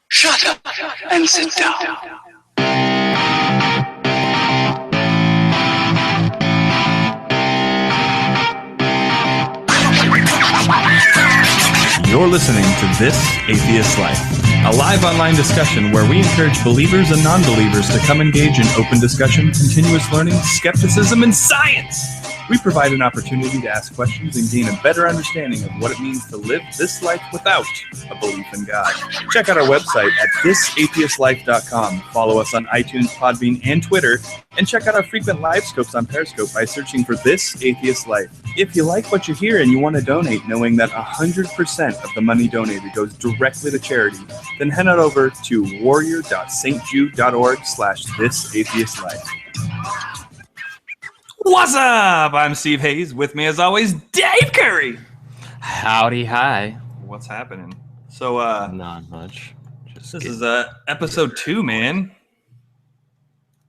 Shut up and sit down. You're listening to This Atheist Life, a live online discussion where we encourage believers and non-believers to come engage in open discussion, continuous learning, skepticism, and science. We provide an opportunity to ask questions and gain a better understanding of what it means to live this life without a belief in God. Check out our website at thisatheistlife.com. Follow us on iTunes, Podbean, and Twitter. And check out our frequent live scopes on Periscope by searching for This Atheist Life. If you like what you hear and you want to donate, knowing that 100% of the money donated goes directly to charity, then head on over to warrior.stjude.org/thisatheistlife. What's up? I'm Steve Hayes. With me, as always, Dave Curry. Howdy, hi. What's happening? So, not much. This is episode 2, man.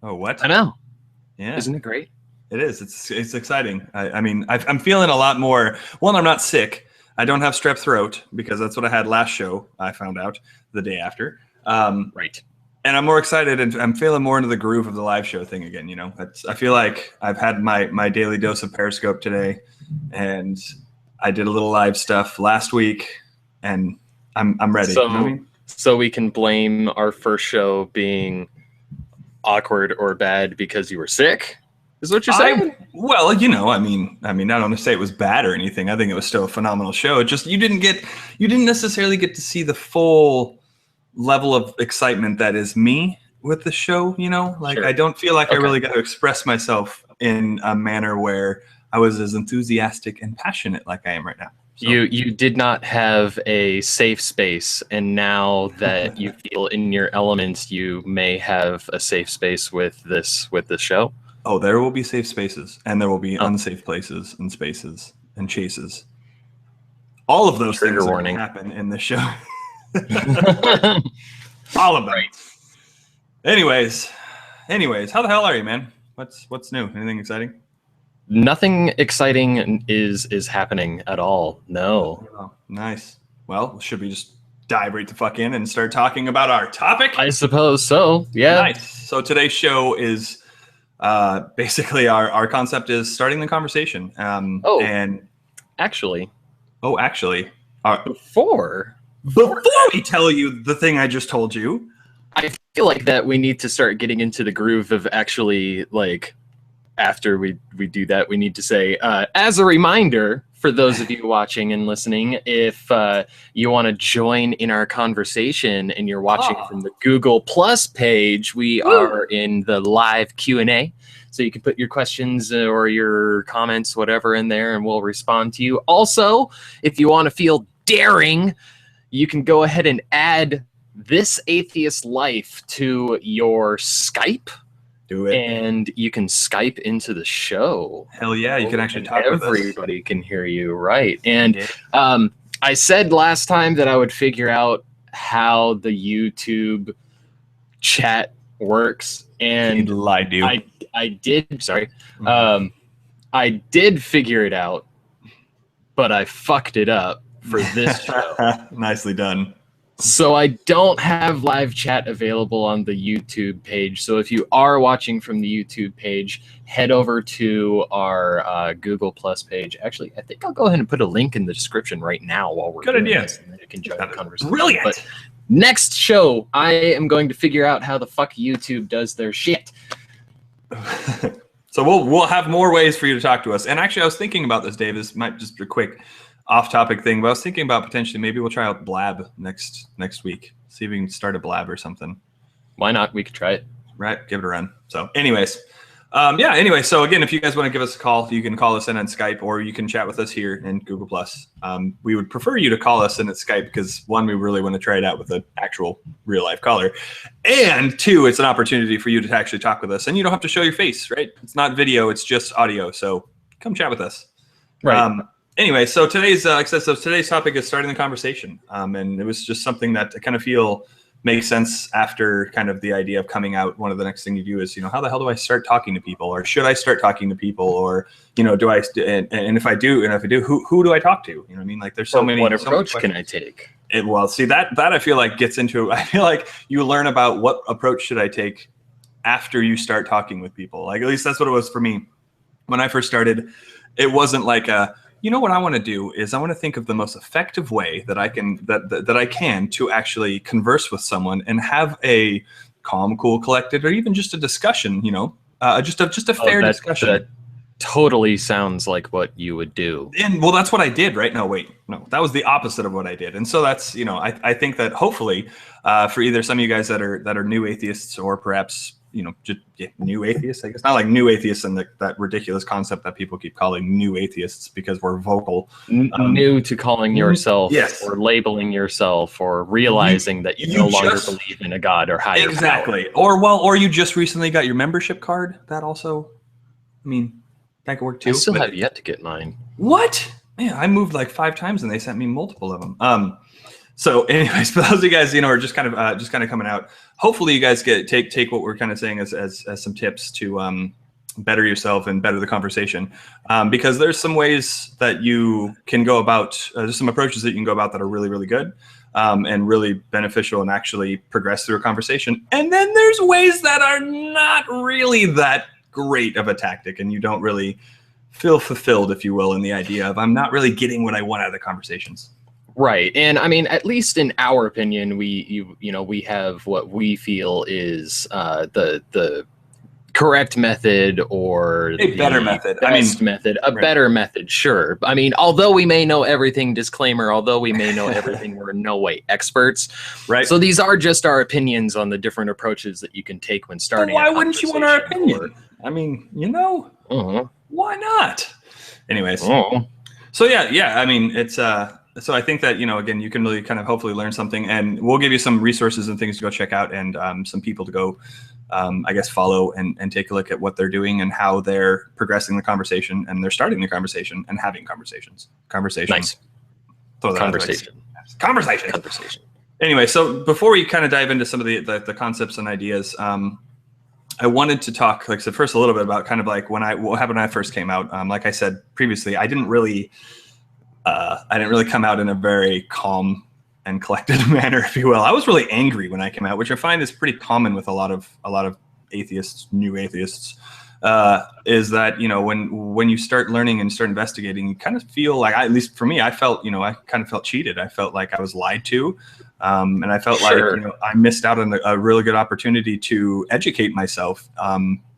Oh, what? I know. Yeah, isn't it great? It is. It's exciting. I'm feeling a lot more. One, I'm not sick. I don't have strep throat because that's what I had last show. I found out the day after. Right. And I'm more excited, and I'm feeling more into the groove of the live show thing again. You know, I feel like I've had my daily dose of Periscope today, and I did a little live stuff last week, and I'm ready. So, you know what I mean? So we can blame our first show being awkward or bad because you were sick? Is what you're saying? Well, you know, I mean, I don't want to say it was bad or anything. I think it was still a phenomenal show. It just you didn't necessarily get to see the full level of excitement that is me with the show, you know? Like, sure. I don't feel like I really got to express myself in a manner where I was as enthusiastic and passionate like I am right now. So. You did not have a safe space, and now that you feel in your elements, you may have a safe space with this show. Oh, there will be safe spaces, and there will be unsafe places and spaces and chases. All of those things will happen in the show. All of them. Right. Anyways, how the hell are you, man? What's new? Anything exciting? Nothing exciting is happening at all. No. Oh, nice. Well, should we just dive right the fuck in and start talking about our topic? I suppose so. Yeah. Nice. So today's show is basically our concept is starting the conversation. Actually, before we tell you the thing I just told you, I feel like that we need to start getting into the groove of actually, like, after we do that, we need to say, as a reminder for those of you watching and listening, if you want to join in our conversation and you're watching from the Google Plus page, we are in the live Q&A. So you can put your questions or your comments, whatever, in there, and we'll respond to you. Also, if you want to feel daring, you can go ahead and add This Atheist Life to your Skype. Do it. And you can Skype into the show. Hell yeah, you can actually talk with us. Everybody can hear you, right? And I said last time that I would figure out how the YouTube chat works. And I did. Sorry. I did figure it out, but I fucked it up for this show. Nicely done. So I don't have live chat available on the YouTube page. So if you are watching from the YouTube page, head over to our Google Plus page. Actually, I think I'll go ahead and put a link in the description right now while we're doing this, and then you can join the conversation. Brilliant. But next show, I am going to figure out how the fuck YouTube does their shit. So we'll have more ways for you to talk to us. And actually, I was thinking about this, Dave. This might just be a quick off-topic thing, but I was thinking about potentially maybe we'll try out Blab next week. See if we can start a Blab or something. Why not? We could try it. Right, give it a run. So anyways, so again, if you guys want to give us a call, you can call us in on Skype, or you can chat with us here in Google+. We would prefer you to call us in at Skype because, one, we really want to try it out with an actual real-life caller, and two, it's an opportunity for you to actually talk with us, and you don't have to show your face, right? It's not video, it's just audio, so come chat with us. Right. Anyway, so today's topic is starting the conversation, and it was just something that I kind of feel makes sense after kind of the idea of coming out. One of the next thing you do is, how the hell do I start talking to people, or should I start talking to people, or do I? And if I do, who do I talk to? You know what I mean? Like, there's so many. What approach can I take? Well, see, that I feel like gets into. I feel like you learn about what approach should I take after you start talking with people. Like, at least that's what it was for me when I first started. It wasn't like what I want to do is I want to think of the most effective way that I can that I can to actually converse with someone and have a calm, cool, collected, or even just a discussion. Just a fair discussion. That totally sounds like what you would do. And well, that's what I did, right? No, that was the opposite of what I did. And so that's, I think that hopefully for either some of you guys that are new atheists, or perhaps, just new atheists, I guess, not like new atheists and that ridiculous concept that people keep calling new atheists because we're vocal. New to calling yourself, yes, or labeling yourself, or realizing that you no longer believe in a God or higher exactly power. Or you just recently got your membership card. That also, that could work too. I still have yet to get mine. What? Man, I moved like 5 times and they sent me multiple of them. So anyways, for those of you guys, are just kind of coming out, hopefully you guys take what we're kind of saying as some tips to better yourself and better the conversation. Because there's some ways that you can go about, there's some approaches that you can go about that are really, really good and really beneficial and actually progress through a conversation. And then there's ways that are not really that great of a tactic, and you don't really feel fulfilled, if you will, in the idea of I'm not really getting what I want out of the conversations. Right. And at least in our opinion, we have what we feel is the correct method, or a better method. Better method. Sure. Although we may know everything, disclaimer, although we may know everything, we're in no way experts. Right. So these are just our opinions on the different approaches that you can take when starting. Well, why wouldn't you want our opinion? Why not? Anyways. So yeah. It's so I think that, again, you can really kind of hopefully learn something, and we'll give you some resources and things to go check out, and some people to go, I guess, follow and take a look at what they're doing and how they're progressing the conversation, and they're starting the conversation and having conversations. Nice. Conversation. Anyway, so before we kind of dive into some of the concepts and ideas, I wanted to talk, like I said, first a little bit about kind of like what happened when I first came out. Like I said previously, I didn't really come out in a very calm and collected manner, if you will. I was really angry when I came out, which I find is pretty common with a lot of atheists, new atheists. Is that, when you start learning and start investigating, you kind of feel like, at least for me, I felt, I kind of felt cheated. I felt like I was lied to. And I felt like, I missed out on a really good opportunity to educate myself,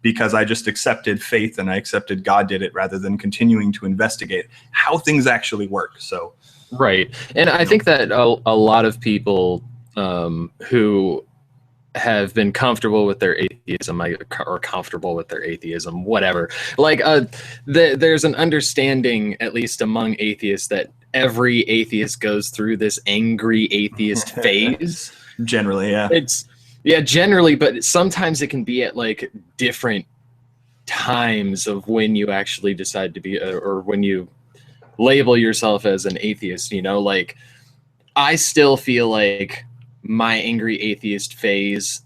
because I just accepted faith and I accepted God did it, rather than continuing to investigate how things actually work. So, right. And I think that a lot of people who have been comfortable with their atheism, or comfortable with their atheism, whatever, like there's an understanding, at least among atheists, that every atheist goes through this angry atheist phase. Generally, yeah. Generally, but sometimes it can be at like different times of when you actually decide to be, or when you label yourself as an atheist. Like, I still feel like my angry atheist phase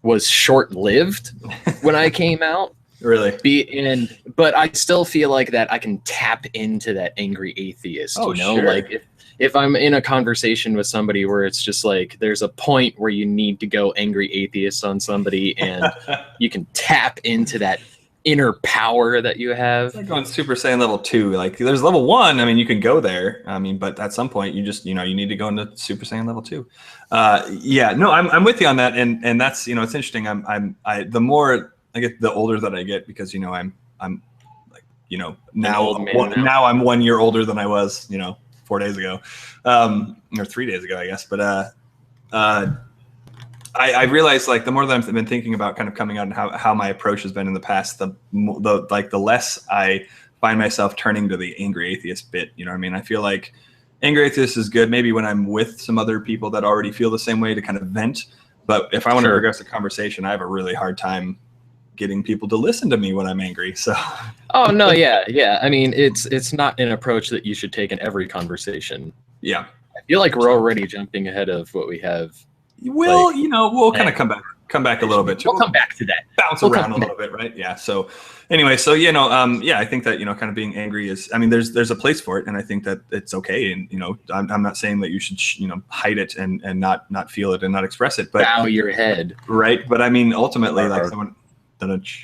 was short-lived when I came out. Really? But I still feel like that I can tap into that angry atheist. Sure. Like if I'm in a conversation with somebody where it's just like there's a point where you need to go angry atheist on somebody, and you can tap into that inner power that you have. It's like going Super Saiyan level 2. Like, there's level 1. You can go there. But at some point you just, you need to go into Super Saiyan level 2. I'm with you on that. And that's, it's interesting. The more I get, the older that I get, because, I'm like, now I'm 1 year older than I was, 4 days ago, or 3 days ago, I guess. But, I realized, like, the more that I've been thinking about kind of coming out and how my approach has been in the past, the less I find myself turning to the angry atheist bit. I feel like angry atheist is good maybe when I'm with some other people that already feel the same way, to kind of vent. But if I want to progress the conversation, I have a really hard time getting people to listen to me when I'm angry. So. Oh no, yeah. It's not an approach that you should take in every conversation. Yeah. I feel like we're already jumping ahead of what we have We'll we'll kind of come back a little bit. We'll come back to that. Bounce around a little bit, right? Yeah. So anyway, I think that kind of being angry is. I mean, there's a place for it, and I think that it's okay. And I'm not saying that you should hide it and not feel it and not express it, but bow your head, right? But I mean, ultimately,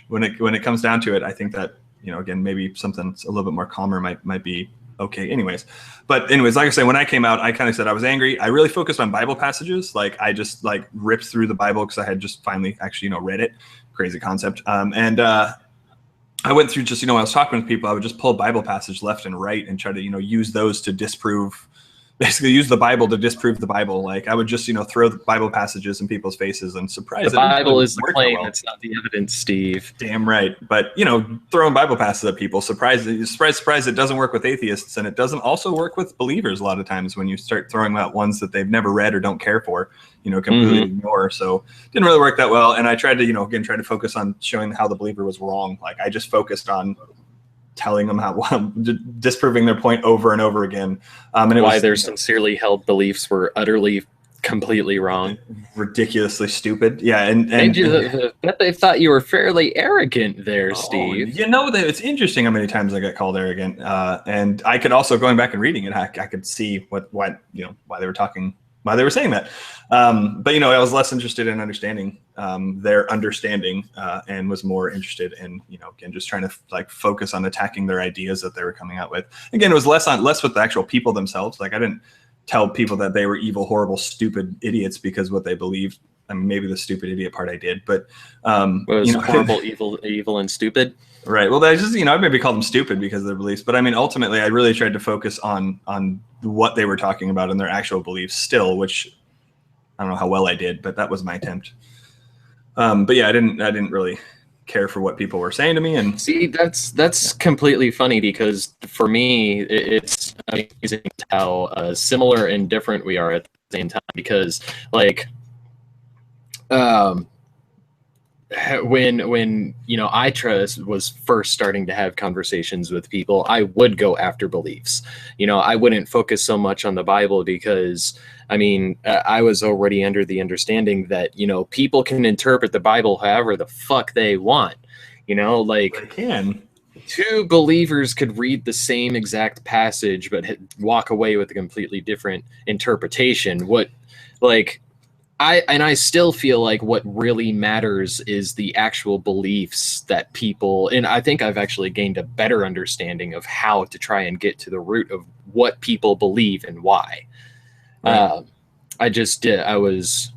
when it comes down to it, I think that again, maybe something a little bit more calmer might be okay. Anyways, like I say, when I came out, I kind of said I was angry. I really focused on Bible passages. Like I just ripped through the Bible because I had just finally actually read it. Crazy concept. I went through just when I was talking with people, I would just pull Bible passage left and right and try to use those to disprove. Basically, use the Bible to disprove the Bible. Like I would just throw the Bible passages in people's faces and surprise. The Bible is the claim; it's not the evidence, Steve. Damn right. But throwing Bible passages at people, surprise! It doesn't work with atheists, and it doesn't also work with believers. A lot of times, when you start throwing out ones that they've never read or don't care for, completely ignore. So didn't really work that well. And I tried to try to focus on showing how the believer was wrong. Like I just focused on telling them how disproving their point over and over again, and why their sincerely held beliefs were utterly, completely wrong, ridiculously stupid. Yeah, and bet they thought you were fairly arrogant there, Steve. It's interesting how many times I got called arrogant, and I could also going back and reading it, I could see why they were talking. Why they were saying that. But I was less interested in understanding their understanding and was more interested in, again, just trying to focus on attacking their ideas that they were coming out with. Again, it was less with the actual people themselves. Like I didn't tell people that they were evil, horrible, stupid idiots because what they believed. I mean, maybe the stupid idiot part I did, but horrible, evil, and stupid. Right. Well, I just I maybe called them stupid because of their beliefs, but I mean, ultimately, I really tried to focus on what they were talking about and their actual beliefs still, which I don't know how well I did, but that was my attempt. But yeah, I didn't really care for what people were saying to me. And see, that's completely funny because for me, it's amazing how similar and different we are at the same time. Because when I was first starting to have conversations with people, I would go after beliefs. I wouldn't focus so much on the Bible because I was already under the understanding that people can interpret the Bible however the fuck they want. They can. Two believers could read the same exact passage but walk away with a completely different interpretation. I still feel like what really matters is the actual beliefs that people, and I think I've actually gained a better understanding of how to try and get to the root of what people believe and why. Right. I was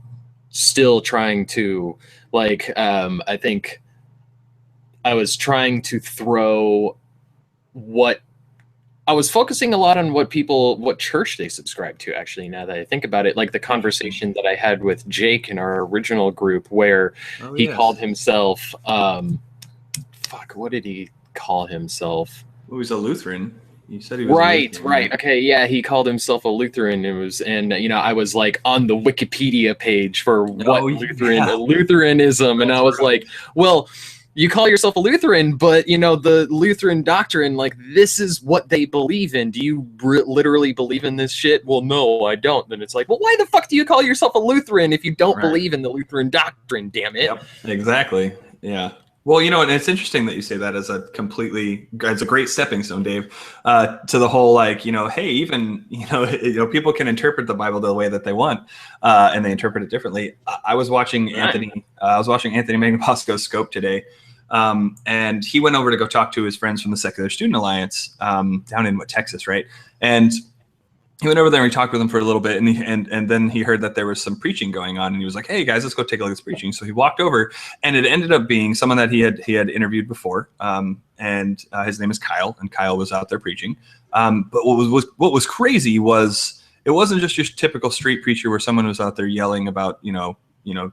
still trying to I think I was trying to throw I was focusing a lot on what church they subscribe to, actually, now that I think about it. Like the conversation that I had with Jake in our original group where he called himself, what did he call himself? He was a Lutheran. You said he was right. Okay, yeah, he called himself a Lutheran. I was on the Wikipedia page for Lutheranism, and I was like, well, you call yourself a Lutheran, but the Lutheran doctrine, this is what they believe in. Do you literally believe in this shit? Well, no, I don't. Then it's like, well, why the fuck do you call yourself a Lutheran if you don't believe in the Lutheran doctrine? Damn it. Yep, exactly. Yeah. Well, and it's interesting that you say that as a great stepping stone, Dave, to the whole hey, even people can interpret the Bible the way that they want, and they interpret it differently. I was watching Anthony Magnapasco's Scope today. And he went over to go talk to his friends from the Secular Student Alliance down in Texas, right? And he went over there and he talked with them for a little bit, and then he heard that there was some preaching going on, and he was like, "Hey guys, let's go take a look at this preaching." So he walked over, and it ended up being someone that he had interviewed before, and his name is Kyle, and Kyle was out there preaching. But what was crazy was it wasn't just your typical street preacher where someone was out there yelling about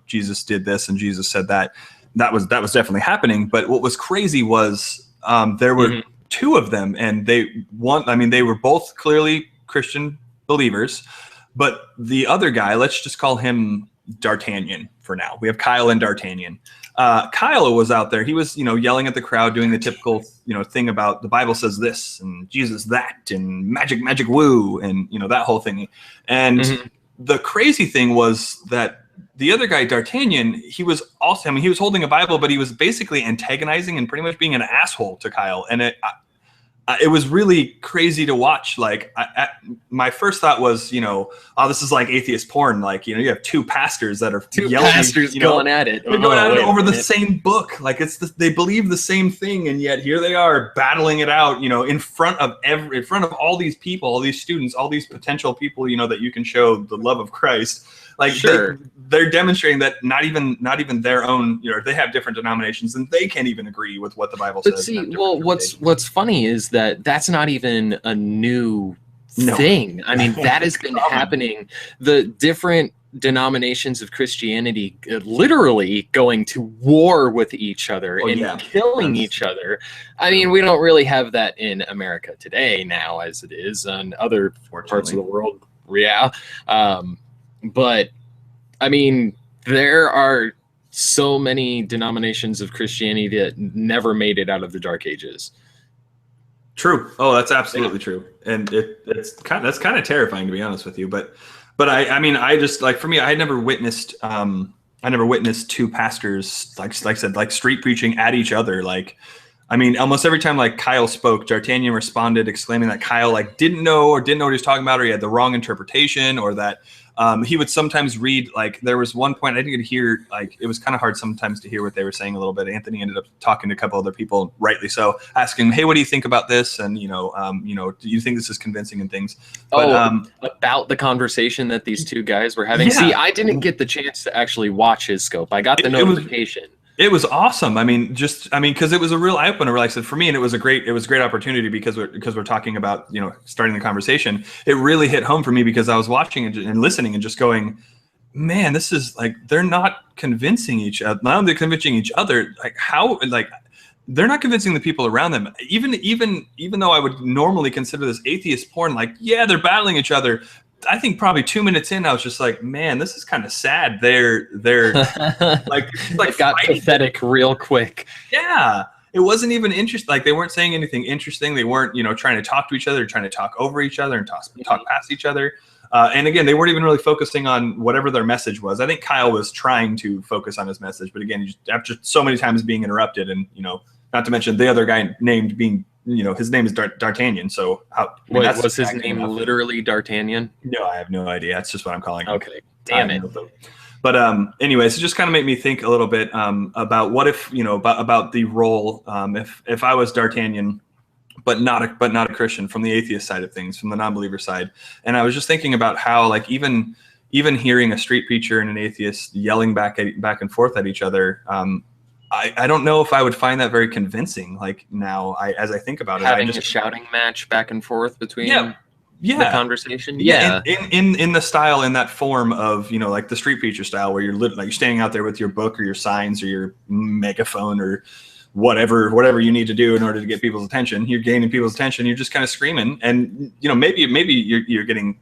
Jesus did this and Jesus said that. That was definitely happening. But what was crazy was there were two of them, and they were both clearly Christian believers, but the other guy, let's just call him D'Artagnan for now. We have Kyle and D'Artagnan. Kyle was out there. He was, yelling at the crowd, doing the typical, thing about the Bible says this and Jesus that and magic woo and that whole thing. And the crazy thing was that the other guy, D'Artagnan, he was also, I mean, he was holding a Bible, but he was basically antagonizing and pretty much being an asshole to Kyle. And it was really crazy to watch. Like, my first thought was, oh, this is like atheist porn. Like, you have two pastors that are yelling, going at it. They're going at it over the same book. Like, they believe the same thing, and yet here they are battling it out, in front of all these people, all these students, all these potential people, that you can show the love of Christ. Like, sure. They're demonstrating that not even their own, they have different denominations and they can't even agree with what the Bible says. But see, well, what's funny is that's not even a new thing. I mean, that has been happening. The different denominations of Christianity literally going to war with each other and killing each other. I mean, we don't really have that in America today now, as it is in other parts of the world. Yeah. But I mean, there are so many denominations of Christianity that never made it out of the Dark Ages. True. Oh, that's absolutely true. And that's kind of terrifying, to be honest with you. But I mean, I just, like, for me, I never witnessed two pastors, like I said, like street preaching at each other. Like, I mean, almost every time like Kyle spoke, D'Artagnan responded exclaiming that Kyle like didn't know what he was talking about, or he had the wrong interpretation, or that he would sometimes read, like, there was one point I didn't hear, like, it was kind of hard sometimes to hear what they were saying a little bit. Anthony ended up talking to a couple other people, rightly so, asking, hey, what do you think about this? And, do you think this is convincing and things? But, about the conversation that these two guys were having. Yeah. See, I didn't get the chance to actually watch his scope. I got the notification. It was awesome. I mean, because it was a real eye opener, like I said, for me, and it was a great opportunity because we're talking about, starting the conversation. It really hit home for me because I was watching and listening and just going, man, this is like, they're not convincing each other. Not only convincing each other, like how, like, they're not convincing the people around them. Even though I would normally consider this atheist porn, like, yeah, they're battling each other. I think probably 2 minutes in, I was just like, man, this is kind of sad. They're like got pathetic real quick. Yeah. It wasn't even interesting. Like, they weren't saying anything interesting. They weren't, trying to talk to each other, trying to talk over each other and talk past each other. And again, they weren't even really focusing on whatever their message was. I think Kyle was trying to focus on his message, but again, after so many times being interrupted, and, not to mention the other guy named being, his name is D'Artagnan. So was his name literally D'Artagnan? No, I have no idea. That's just what I'm calling him. Okay. Damn it. But anyways, it just kind of made me think a little bit about what if, about the role, if I was D'Artagnan, but not a Christian, from the atheist side of things, from the non-believer side. And I was just thinking about how, like, even hearing a street preacher and an atheist yelling back and forth at each other, I don't know if I would find that very convincing. Like, now, as I think about it, having a shouting match back and forth between the conversation. In the style, in that form of, like the street preacher style, where you're like standing out there with your book or your signs or your megaphone or whatever you need to do in order to get people's attention. You're gaining people's attention. You're just kind of screaming, and maybe you're getting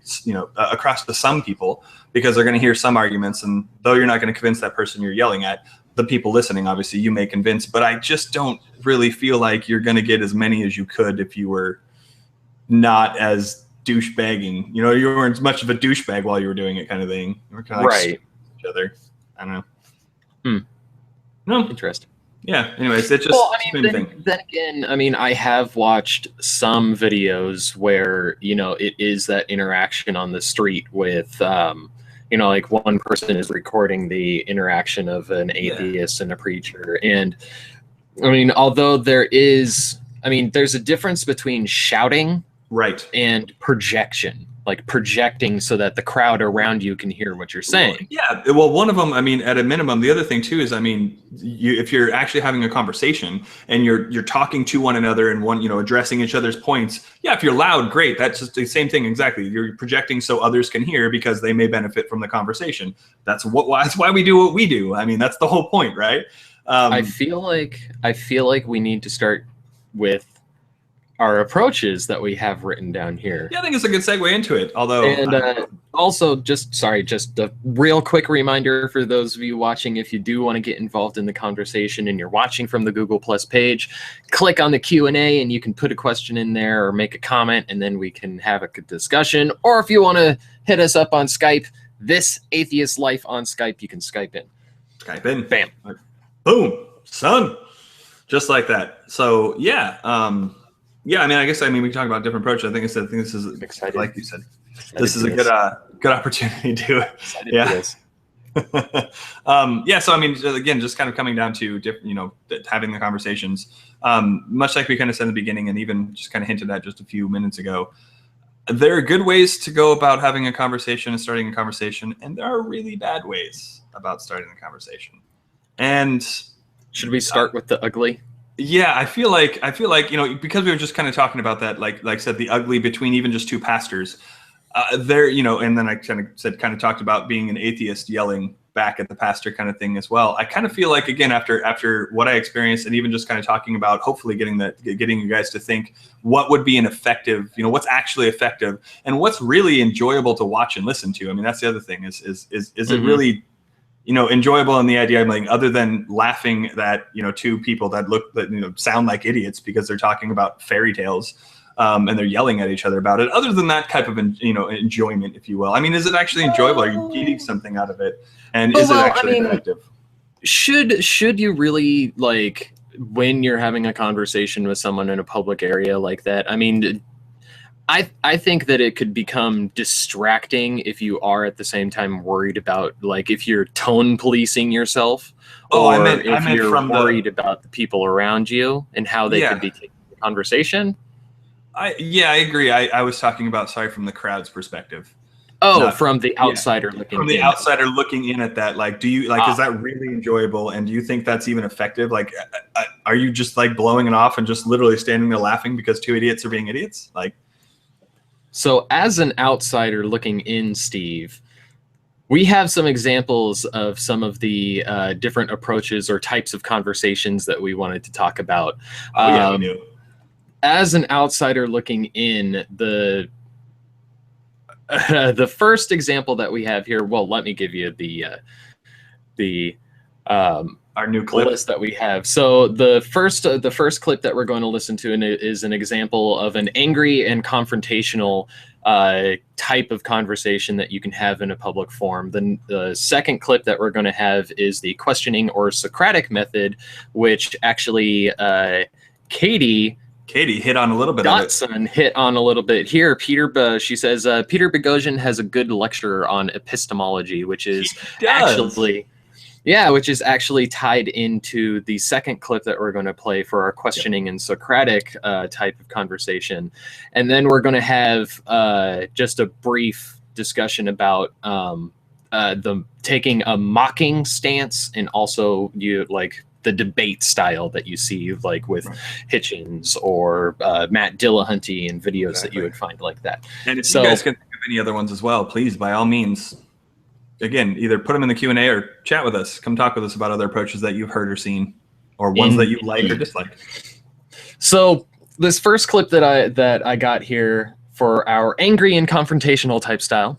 across to some people, because they're going to hear some arguments, and though you're not going to convince that person you're yelling at, the people listening, obviously, you may convince. But I just don't really feel like you're going to get as many as you could if you were not as douchebagging. You weren't as much of a douchebag while you were doing it, kind of thing. We're kind of like each other. I don't know. No, interesting. Yeah. Anyways, it's just then again, I mean, I have watched some videos where it is that interaction on the street with like one person is recording the interaction of an atheist and a preacher. And I mean, although there's a difference between shouting and projection, like projecting so that the crowd around you can hear what you're saying. Yeah. Well, one of them, I mean, at a minimum, the other thing too is, I mean, if you're actually having a conversation and you're talking to one another and addressing each other's points. Yeah. If you're loud, great. That's just the same thing. Exactly. You're projecting so others can hear, because they may benefit from the conversation. That's why we do what we do. I mean, that's the whole point, right? I feel like we need to start with our approaches that we have written down here. Yeah, I think it's a good segue into it. Although, and also, just a real quick reminder for those of you watching: if you do want to get involved in the conversation and you're watching from the Google Plus page, click on the Q&A and you can put a question in there or make a comment, and then we can have a good discussion. Or if you want to hit us up on Skype, This Atheist Life on Skype. You can Skype in. Skype in. Bam. Boom. Son. Just like that. So yeah. Yeah, I mean, we can talk about different approaches. I think this is exciting. Like you said, this is a good opportunity to yeah. So I mean, again, just kind of coming down to having the conversations, much like we kind of said in the beginning, and even just kind of hinted at just a few minutes ago. There are good ways to go about having a conversation and starting a conversation, and there are really bad ways about starting a conversation. And should we start with the ugly? Yeah, I feel like because we were just kind of talking about that, like I said, the ugly between even just two pastors. And then I kind of talked about being an atheist yelling back at the pastor kind of thing as well. I kind of feel like, again, after what I experienced, and even just kind of talking about hopefully getting you guys to think what would be an effective, what's actually effective and what's really enjoyable to watch and listen to. I mean, that's the other thing is it really, enjoyable in the idea of like, other than laughing that, two people that sound like idiots because they're talking about fairy tales. And they're yelling at each other about it. Other than that type of enjoyment, if you will. I mean, is it actually enjoyable? Are you getting something out of it? And is it actually effective? Should you really, like, when you're having a conversation with someone in a public area like that? I mean, I think that it could become distracting if you are at the same time worried about, like, if you're tone policing yourself, or if you're worried about the people around you and how they could be taking the conversation. I agree. I was talking about, from the crowd's perspective. From the outsider looking in. From the outsider looking in at that, like, do you, like, is that really enjoyable? And do you think that's even effective? Like, are you just, like, blowing it off and just literally standing there laughing because two idiots are being idiots? Like, so as an outsider looking in, Steve, we have some examples of some of the different approaches or types of conversations that we wanted to talk about. We do. As an outsider looking in, the first example that we have here, well, let me give you our new clip list that we have. So the first clip that we're going to listen to is an example of an angry and confrontational type of conversation that you can have in a public forum. Then the second clip that we're going to have is the questioning or Socratic method, which actually Katie hit on a little bit Dotson hit on a little bit here. She says, Peter Boghossian has a good lecture on epistemology, which is actually tied into the second clip that we're going to play for our questioning and Socratic type of conversation. And then we're going to have just a brief discussion about the taking a mocking stance, and also the debate style that you see, like with Hitchens or Matt Dillahunty and videos that you would find like that. And if you guys can think of any other ones as well, please, by all means, again, either put them in the Q&A or chat with us. Come talk with us about other approaches that you've heard or seen, or ones that you like or dislike. So this first clip that I got here for our angry and confrontational type style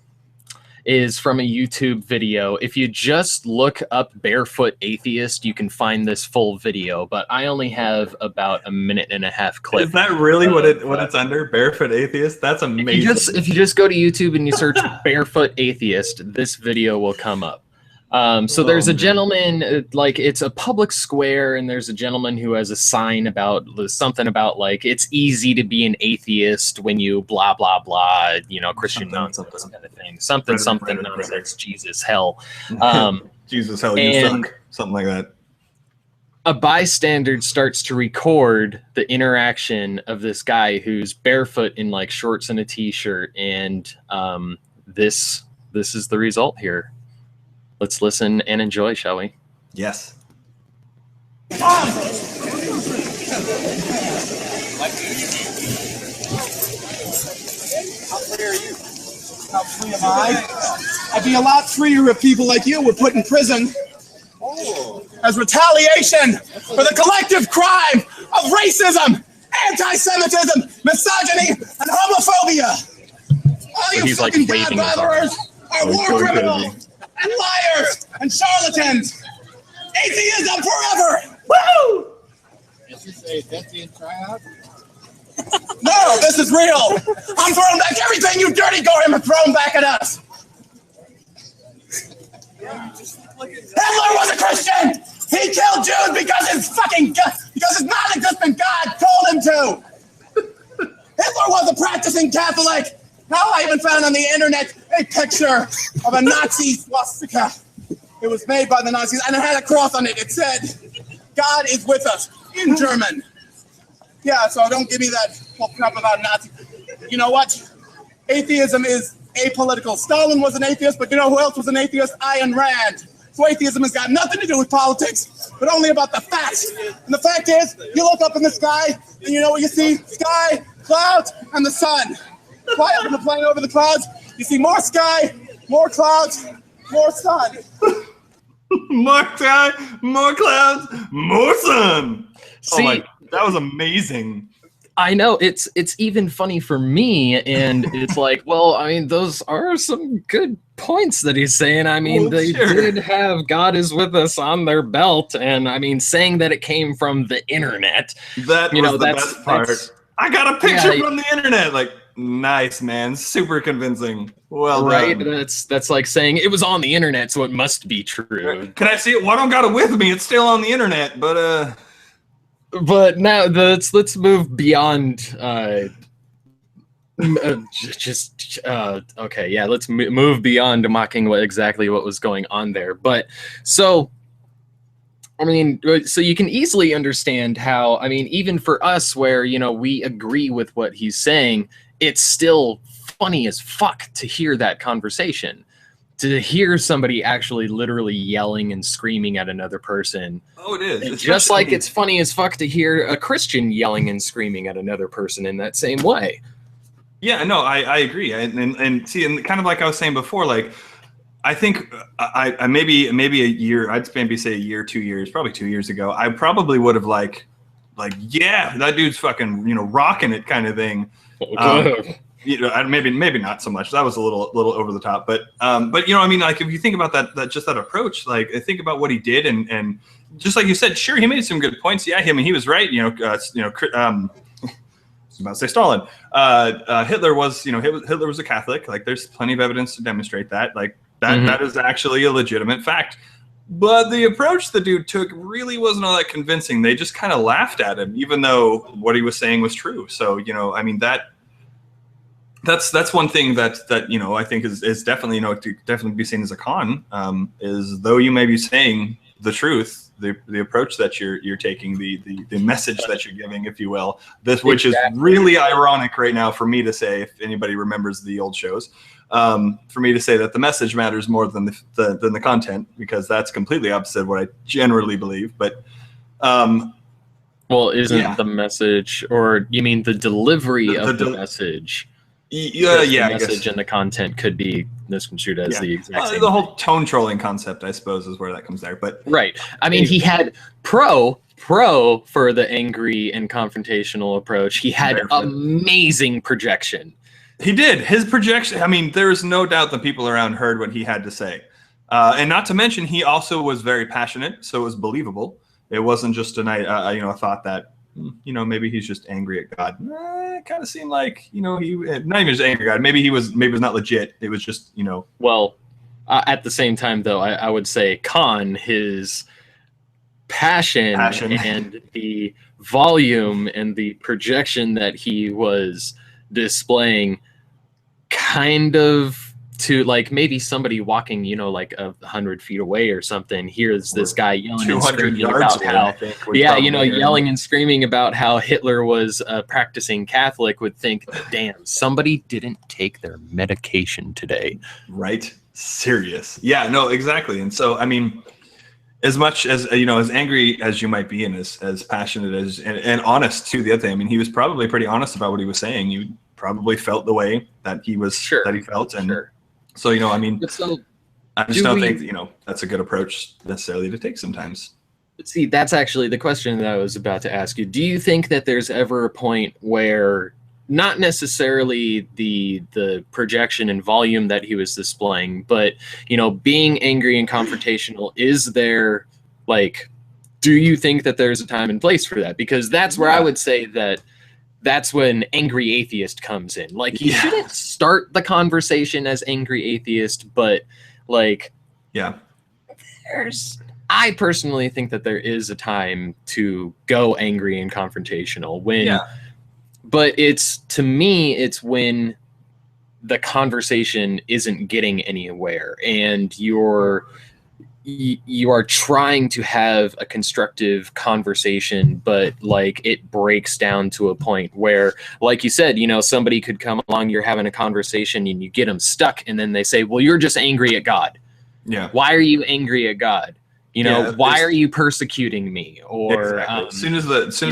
is from a YouTube video. If you just look up Barefoot Atheist, you can find this full video, but I only have about a 1.5-minute clip. Is that really what it's under? Barefoot Atheist? That's amazing. If you just go to YouTube and you search Barefoot Atheist, this video will come up. So there's a gentleman, like, it's a public square, and there's a gentleman who has a sign about something about, like, it's easy to be an atheist when you blah, blah, blah, Christian nonsense kind of thing. Something nonsense, Jesus, hell. Jesus, hell, you suck. Something like that. A bystander starts to record the interaction of this guy who's barefoot in, like, shorts and a t-shirt, and this is the result here. Let's listen and enjoy, shall we? Yes. How free are you? How free am I? I'd be a lot freer if people like you were put in prison as retaliation for the collective crime of racism, anti-Semitism, misogyny, and homophobia. All you fucking God-fatherers are war criminals and liars and charlatans. Atheism forever! Woo! Is this a Deathian tryout? No, this is real. I'm throwing back everything you dirty Goyim have thrown back at us. Hitler was a Christian! He killed Jews because his non-existent God told him to! Hitler was a practicing Catholic! Now I even found on the internet a picture of a Nazi swastika. It was made by the Nazis, and it had a cross on it. It said, "God is with us," in German. Yeah, so don't give me that whole crap about Nazis. You know what? Atheism is apolitical. Stalin was an atheist, but you know who else was an atheist? Ayn Rand. So atheism has got nothing to do with politics, but only about the facts. And the fact is, you look up in the sky, and you know what you see? Sky, clouds, and the sun. Fly up in the plane over the clouds, you see more sky, more clouds, more sun. More sky, more clouds, more sun. See, oh my, that was amazing. I know it's even funny for me, and it's like, well, I mean, those are some good points that he's saying. I mean, they did have "God is with us" on their belt, and I mean, saying that it came from the internet. That was the best part. I got a picture from the internet. Like, nice, man, super convincing. Well right, done. That's like saying it was on the internet, so it must be true. Can I see it? Well, I don't got it with me. It's still on the internet, but now let's move beyond okay, yeah, let's move beyond mocking exactly what was going on there. But so I mean, so you can easily understand how, I mean, even for us where, you know, we agree with what he's saying, it's still funny as fuck to hear that conversation, to hear somebody actually literally yelling and screaming at another person. Oh, it is. And just like it's funny as fuck to hear a Christian yelling and screaming at another person in that same way. Yeah, no, I agree. And see, and kind of like I was saying before, like, I think I maybe a year, I'd maybe say a year, 2 years, probably 2 years ago, I probably would have like, yeah, that dude's fucking, you know, rocking it kind of thing. You know, maybe not so much. That was a little over the top, but you know, I mean, like if you think about that approach, like I think about what he did, and just like you said, sure, he made some good points. Yeah, I mean, he was right. I was about to say Stalin. Hitler was, you know, Hitler was a Catholic. Like, there's plenty of evidence to demonstrate that. Like that is actually a legitimate fact. But the approach the dude took really wasn't all that convincing. They just kind of laughed at him, even though what he was saying was true. So, you know, I mean, that's one thing that you know, I think is definitely, you know, to definitely be seen as a con, is though you may be saying the truth, the approach that you're taking, the message that you're giving, if you will, which is really ironic right now for me to say, if anybody remembers the old shows, for me to say that the message matters more than the content, because that's completely opposite of what I generally believe. But well, isn't the message, or you mean the delivery of the message? Yeah, the message and the content could be misconstrued as the exact same. The whole tone trolling concept, I suppose, is where that comes there. But right, I mean, he had pro for the angry and confrontational approach. He had amazing projection. He did. His projection, I mean, there is no doubt the people around heard what he had to say. And not to mention, he also was very passionate, so it was believable. It wasn't just a thought that, you know, maybe he's just angry at God. It kind of seemed like, you know, he not even just angry at God. Maybe it was not legit. It was just, you know. Well, at the same time, though, I would say his passion and the volume and the projection that he was displaying, kind of to like maybe somebody walking, you know, like 100 feet away or something, hears this guy yelling and screaming about how, yelling and screaming about how Hitler was a practicing Catholic, would think, damn, somebody didn't take their medication today. Right? Serious. Yeah, no, exactly. And so, I mean, as much as, you know, as angry as you might be and as passionate as, and honest too, the other thing, I mean, he was probably pretty honest about what he was saying. You probably felt the way that he was, that he felt. And so, you know, I mean, I just don't think, you know, that's a good approach necessarily to take sometimes. See, that's actually the question that I was about to ask you. Do you think that there's ever a point where not necessarily the projection and volume that he was displaying, but, you know, being angry and confrontational, is there, like, do you think that there's a time and place for that? Because that's where I would say that's when angry atheist comes in. Like, you shouldn't start the conversation as angry atheist, but like, I personally think that there is a time to go angry and confrontational when, but to me, it's when the conversation isn't getting anywhere and you are trying to have a constructive conversation, but like it breaks down to a point where, like you said, somebody could come along, you're having a conversation and you get them stuck and then they say, well, you're just angry at God. Yeah. Why are you angry at God? Why are you persecuting me? Or exactly. As soon as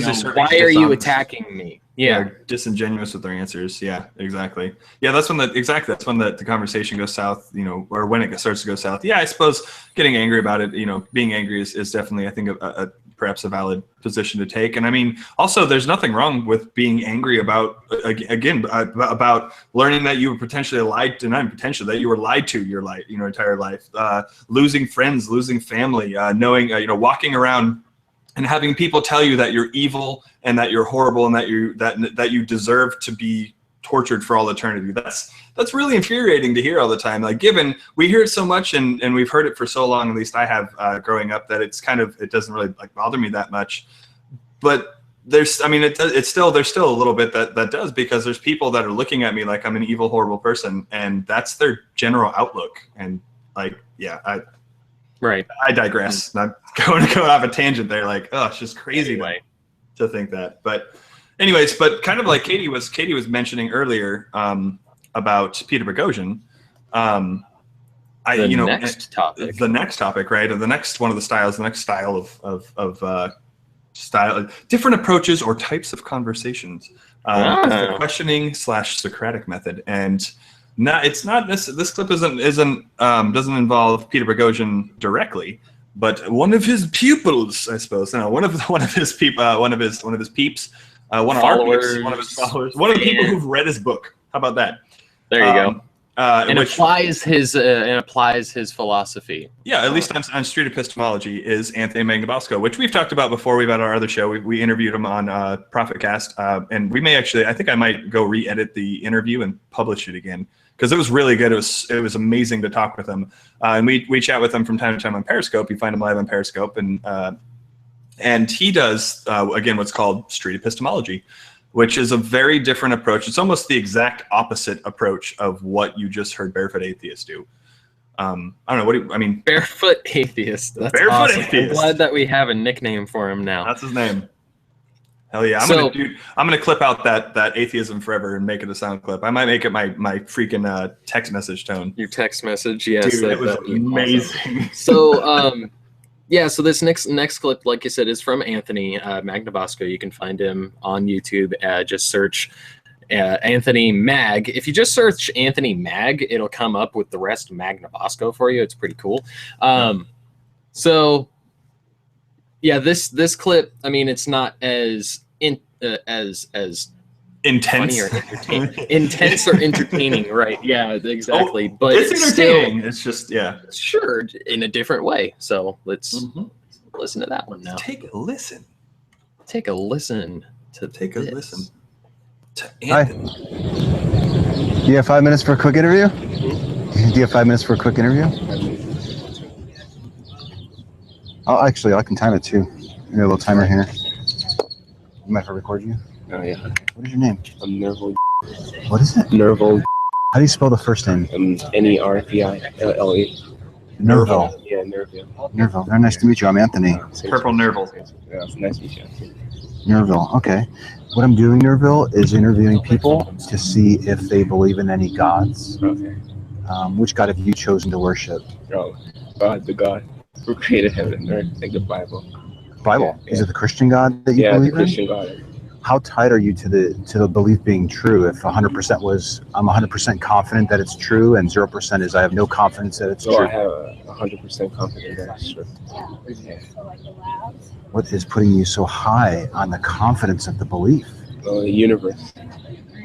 they start, why are you attacking me? Yeah, they're disingenuous with their answers. Yeah, exactly. Yeah, that's when the conversation goes south. Or when it starts to go south. Yeah, I suppose getting angry about it. Being angry is definitely, I think, perhaps a valid position to take. And I mean, also, there's nothing wrong with being angry about learning that you were potentially lied to, that you were lied to your entire life, losing friends, losing family, knowing, walking around and having people tell you that you're evil and that you're horrible and that you deserve to be tortured for all eternity. That's really infuriating to hear all the time. Like, given we hear it so much and we've heard it for so long, at least I have growing up, that it doesn't really bother me that much. But there's still a little bit that does, because there's people that are looking at me like I'm an evil, horrible person, and that's their general outlook. And right. I digress. I'm going off a tangent there. Like, oh, it's just crazy to think that. But anyways, kind of like Katie was mentioning earlier about Peter Boghossian. The next topic, right? Or the next one of the styles, the next style of different approaches or types of conversations. The questioning / Socratic method. And this clip doesn't involve Peter Boghossian directly, but one of his pupils, I suppose. No, one of his peeps, one of his peeps, one of our peeps, one of his followers, one of the people who've read his book. How about that? There you go. And applies his philosophy. Yeah, at least on street epistemology is Anthony Magnabosco, which we've talked about before. We've had our other show. We interviewed him on ProfitCast, and we may actually, I think I might go re-edit the interview and publish it again, because it was really good. It was amazing to talk with him, and we chat with him from time to time on Periscope. You find him live on Periscope, and he does again what's called street epistemology, which is a very different approach. It's almost the exact opposite approach of what you just heard Barefoot Atheist do. I don't know. Barefoot Atheist. That's Barefoot awesome. Atheist. I'm glad that we have a nickname for him now. That's his name. Hell yeah. I'm gonna clip out that atheism forever and make it a sound clip. I might make it my freaking text message tone. Your text message, yes. Dude, it was amazing. Awesome. So so this next clip, like you said, is from Anthony Magnabosco. You can find him on YouTube. Just search Anthony Mag. If you just search Anthony Mag, it'll come up with the rest Magnabosco for you. It's pretty cool. So yeah, this clip, it's not as intense or intense or entertaining, right? Yeah, exactly. But it's entertaining. It's just sure, in a different way. So let's listen to that one now. Take a listen. Take a listen to Anthony. Do you have 5 minutes for a quick interview? Do you have 5 minutes for a quick interview? Oh, actually, I can time it too. I got a little timer here. You mind if I record you? Oh, yeah. What is your name? I'm Nerval. What is it? Nerval. How do you spell the first name? Nerville. Nerval. Yeah, Nerville. Nerval. Very nice to meet you. I'm Anthony. Purple Nerval. Yeah, it's nice to meet you. Nerval. Okay. What I'm doing, Nerval, is interviewing people to see if they believe in any gods. Okay. Which god have you chosen to worship? Oh, God, the God who created heaven and earth, like the Bible. Bible. Yeah. Is it the Christian God that you Yeah, believe the Christian God. in? How tight are you to the belief being true? If 100% was, I'm 100% confident that it's true, and 0% is I have no confidence that it's So true. I have 100% confidence that it's true. Yeah. What is putting you so high on the confidence of the belief? The universe,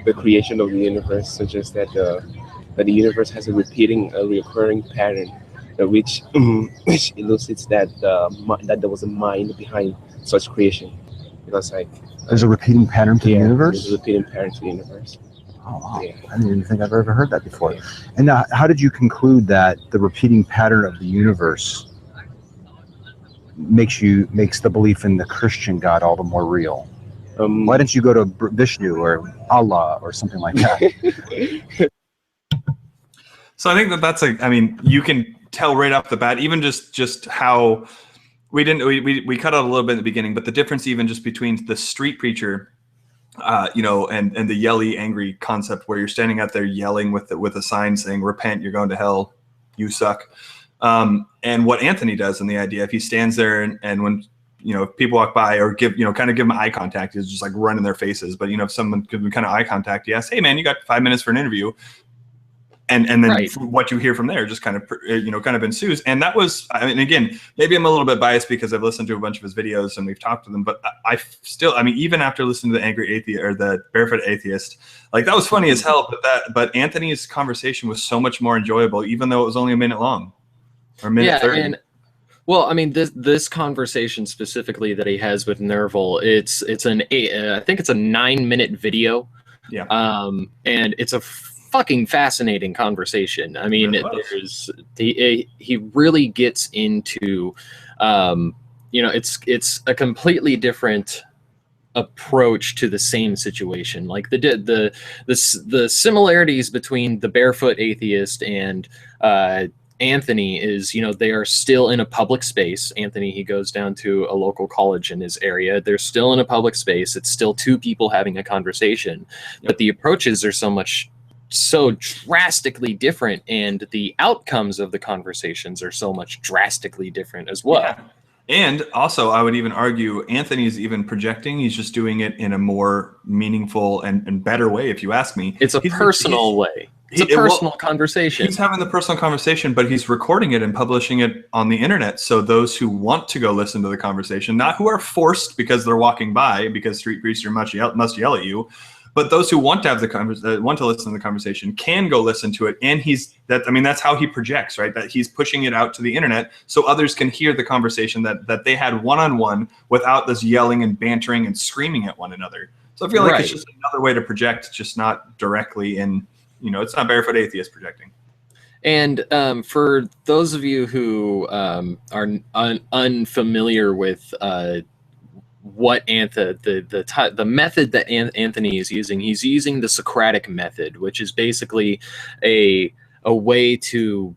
the creation of the universe, suggests that the universe has a recurring pattern, which elucidates that that there was a mind behind such creation. Because There's a repeating pattern to the universe? There's a repeating pattern to the universe. Oh, wow. Yeah. I didn't even think I've ever heard that before. Yeah. And how did you conclude that the repeating pattern of the universe makes the belief in the Christian God all the more real? Why don't you go to Vishnu or Allah or something like that? So I think that's I mean, you can tell right off the bat, even just how we cut out a little bit in the beginning, but the difference even just between the street preacher, and the yelly, angry concept where you're standing out there yelling with a sign saying, "Repent, you're going to hell, you suck." And what Anthony does in the idea, if he stands there and when, if people walk by or give them eye contact, he's just like run in their faces. But, if someone gives them kind of eye contact, he asks, "Hey man, you got 5 minutes for an interview?" And then Right. What you hear from there just kind of ensues. And that was, I mean, again, maybe I'm a little bit biased because I've listened to a bunch of his videos and we've talked to them, but I still, I mean, even after listening to the Angry Atheist or the Barefoot Atheist, like that was funny as hell, but Anthony's conversation was so much more enjoyable, even though it was only a minute long or a minute 30. And well, I mean, this conversation specifically that he has with Nerval, I think it's a 9-minute video. Yeah. And it's a fucking fascinating conversation. I mean, he really gets into, it's a completely different approach to the same situation. Like the similarities between the Barefoot Atheist and Anthony is, they are still in a public space. Anthony, he goes down to a local college in his area. They're still in a public space. It's still two people having a conversation, but the approaches are so drastically different, and the outcomes of the conversations are so much drastically different as well. Yeah. And also, I would even argue Anthony's even projecting. He's just doing it in a more meaningful and better way, if you ask me. It's a personal way. It's a personal conversation. He's having the personal conversation, but he's recording it and publishing it on the internet. So those who want to go listen to the conversation, not who are forced because they're walking by, because street preacher must yell at you, but those who want to have want to listen to the conversation can go listen to it. And that's how he projects, right? That he's pushing it out to the internet so others can hear the conversation that they had one-on-one without this yelling and bantering and screaming at one another. So I feel like it's just another way to project, just not directly in, it's not Barefoot Atheist projecting. And for those of you who are unfamiliar with what the method that Anthony is using, he's using the Socratic method, which is basically a way to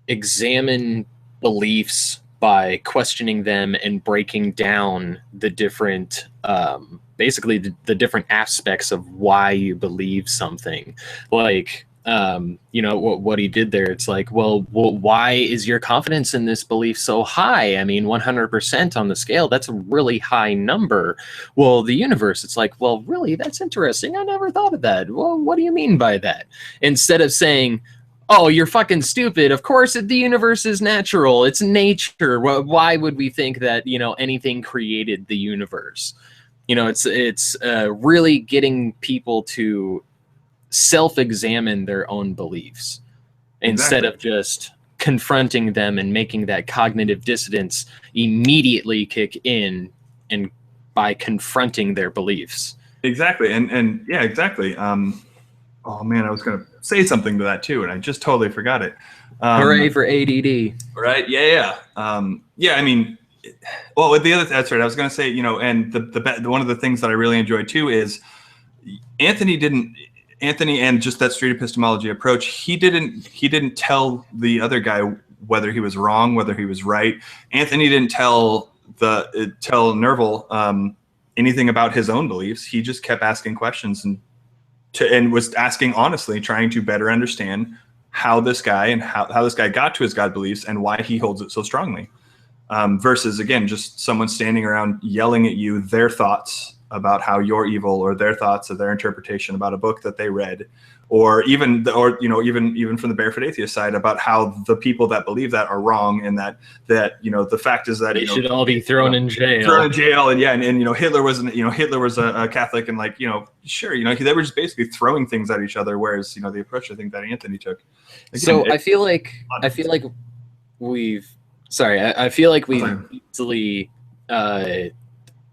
examine beliefs by questioning them and breaking down the different basically the different aspects of why you believe something. Like what he did there, it's like, well, why is your confidence in this belief so high? I mean, 100% on the scale, that's a really high number. Well, the universe, it's like, well, really, that's interesting. I never thought of that. Well, what do you mean by that? Instead of saying, oh, you're fucking stupid. Of course, the universe is natural. It's nature. Why would we think that, anything created the universe? It's really getting people to self-examine their own beliefs instead of just confronting them and making that cognitive dissonance immediately kick in and by confronting their beliefs. Exactly. And yeah, exactly. Oh man, I was going to say something to that too, and I just totally forgot it. Hooray for ADD. Right. Yeah. Yeah. I mean, well, with that's right. I was going to say, and the one of the things that I really enjoyed too is Anthony and just that street epistemology approach, he didn't tell the other guy whether he was wrong, whether he was right. Anthony didn't tell Nerval anything about his own beliefs. He just kept asking questions and was asking honestly, trying to better understand how this guy and how this guy got to his God beliefs and why he holds it so strongly. Versus, again, just someone standing around yelling at you their thoughts about how you're evil, or their thoughts of their interpretation about a book that they read, or even from the Barefoot Atheist side about how the people that believe that are wrong, and that the fact is that they should all be thrown in jail. And Hitler was a Catholic, and they were just basically throwing things at each other. Whereas the approach I think that Anthony took. Again, I feel like we've easily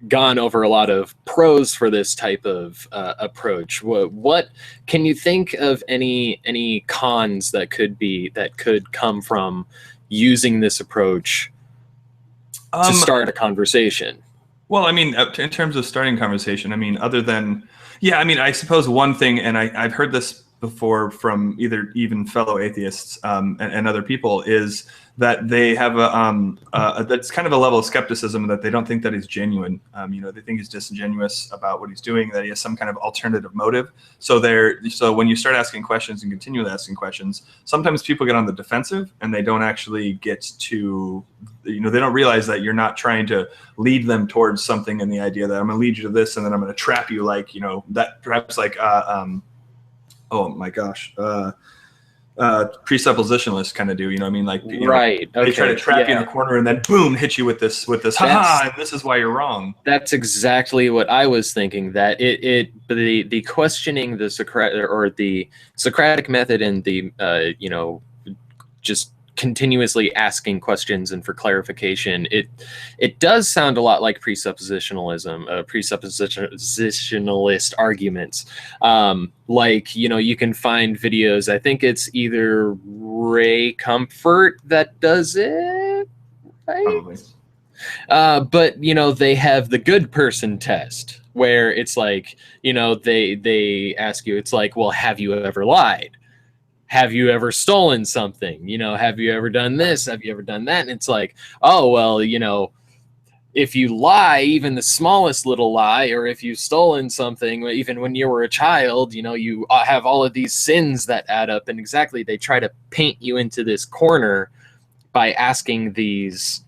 gone over a lot of pros for this type of approach. What can you think of any cons that could come from using this approach? to start a conversation. Well, I mean, in terms of starting conversation, I mean, other than, yeah, I mean, I suppose one thing, and I've heard this before from even fellow atheists and other people, is that they have that's kind of a level of skepticism that they don't think that he's genuine. They think he's disingenuous about what he's doing, that he has some kind of alternative motive. So when you start asking questions and continue asking questions, sometimes people get on the defensive and they don't actually get to, they don't realize that you're not trying to lead them towards something in the idea that I'm going to lead you to this and then I'm going to trap you that perhaps oh my gosh, presuppositionalists kind of do, Right. They try to trap you in a corner and then boom, hit you with this haha, and this is why you're wrong. That's exactly what I was thinking, that the questioning the Socratic method and the just continuously asking questions and for clarification, it does sound a lot like presuppositionalism, presuppositionalist arguments. You can find videos, I think it's either Ray Comfort that does it, right? Probably. But they have the good person test, where it's like, they ask you, it's like, well, have you ever lied? Have you ever stolen something? Have you ever done this? Have you ever done that? And it's like, oh, well, if you lie, even the smallest little lie, or if you've stolen something, even when you were a child, you have all of these sins that add up. And exactly, they try to paint you into this corner by asking this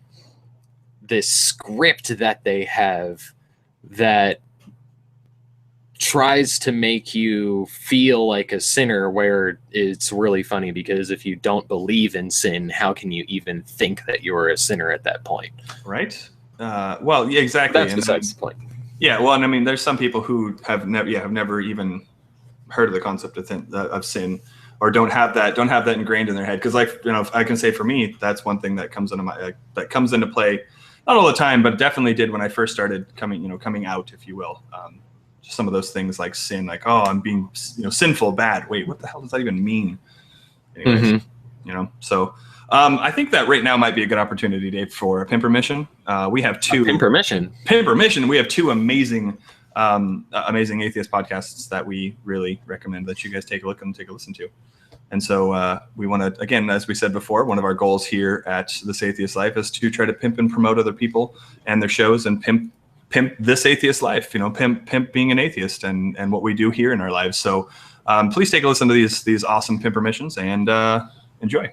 script that they have that tries to make you feel like a sinner, where it's really funny because if you don't believe in sin, how can you even think that you're a sinner at that point? Right. Well, yeah, exactly. That's besides the point. Yeah. Well, and I mean, there's some people who have never even heard of the concept of sin, or don't have that ingrained in their head. Because I can say for me, that's one thing that comes into play, not all the time, but definitely did when I first started coming out, if you will. Some of those things like sin, like, oh, I'm being sinful, bad. Wait, what the hell does that even mean? Anyways, so I think that right now might be a good opportunity, Dave, for Pimpermission. We have two Pimpermission. We have two amazing atheist podcasts that we really recommend that you guys take a look and take a listen to. And so we want to, again, as we said before, one of our goals here at This Atheist Life is to try to pimp and promote other people and their shows, and pimp this atheist life, pimp being an atheist and what we do here in our lives. So please take a listen to these awesome Pimpermissions and enjoy.